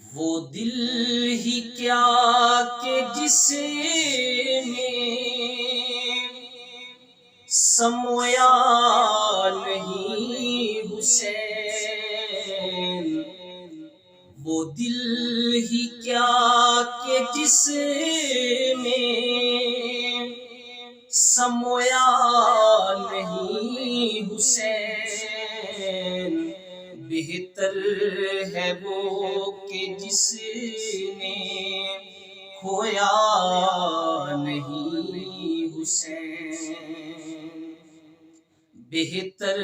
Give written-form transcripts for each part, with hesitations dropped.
وہ دل ہی کیا کہ جس میں سمویا نہیں حسین، وہ دل ہی کیا کہ جس میں سمویا نہیں حسین، بہتر ہے وہ کہ جس نے کھویا نہیں حسین، بہتر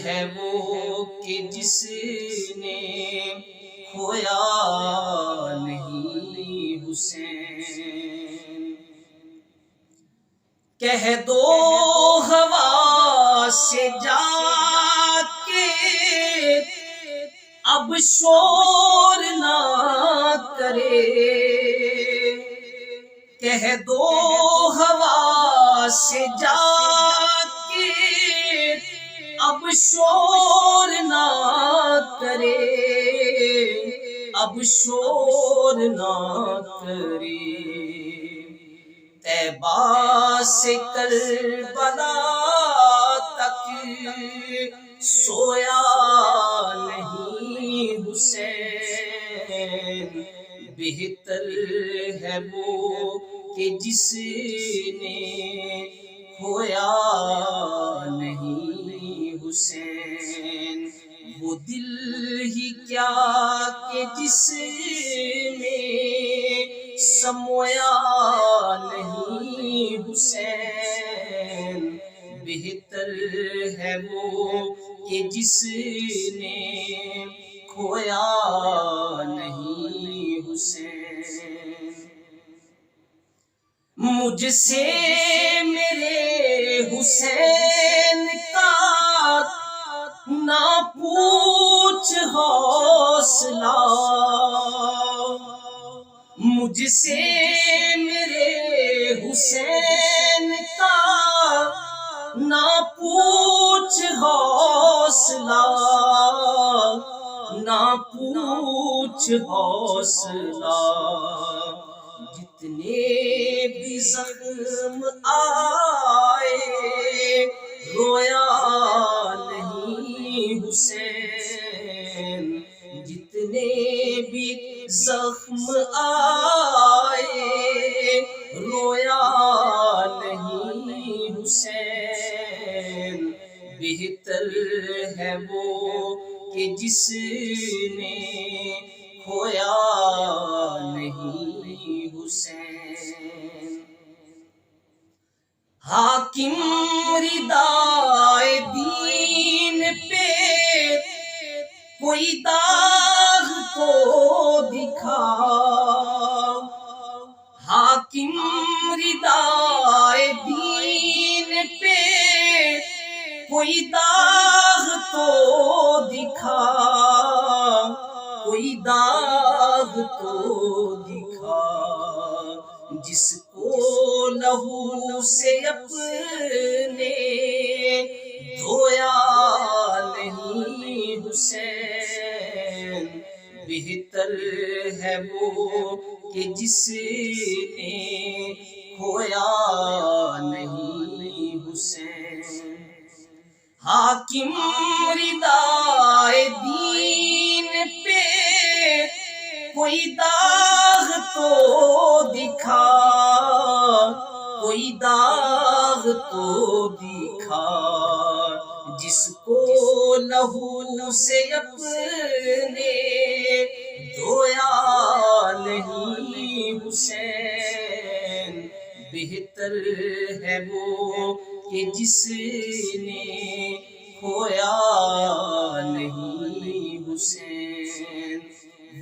ہے وہ کہ جس نے کھویا نہیں حسین۔ کہہ دو ہوا سے جا کے اب شور نہ کرے، کہہ دو ہوا سے جا کے اب شور نہ کرے، اب شور نہ کرے، طیبہ سے کربلا تک سویا نہیں حسین، بہتر ہے وہ کہ جس نے کھویا نہیں حسین، وہ دل ہی کیا کہ جس میں سمویا نہیں حسین، بہتر ہے وہ کہ جس نے کھویا نہیں حسین۔ مجھ سے میرے حسین کا نہ پوچھ حوصلہ، مجھ سے میرے حسین کا نہ پوچھ حوصلہ، نہ پوچھ حوصلہ، جتنے بھی زخم آئے رویا نہیں حسین، جتنے بھی زخم آئے رویا نہیں حسین، بہتر ہے وہ کہ جس نے کھویا نہیں حسین۔ حاکم ردائے دین پہ کوئی داغ تو دکھا، حاکم ردائے دین پہ کوئی داغ تو دکھا، کوئی داغ تو دکھا، جس کو لہو سے اپنے دھویا نہیں حسین، بہتر ہے وہ کہ جس نے کھویا نہیں حسین۔ حاکم ردائے دین پہ کوئی داغ تو دکھا، کوئی داغ تو دکھا، جس کو لہو سے اپنے دھویا نہیں حسین، بہتر ہے وہ کہ جس نے کھویا نہیں حسین،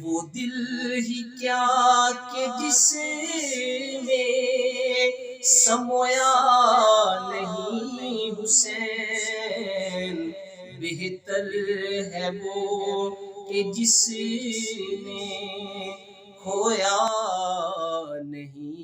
وہ دل ہی کیا کہ جس میں سمویا نہیں حسین، بہتر ہے وہ کہ جس نے کھویا نہیں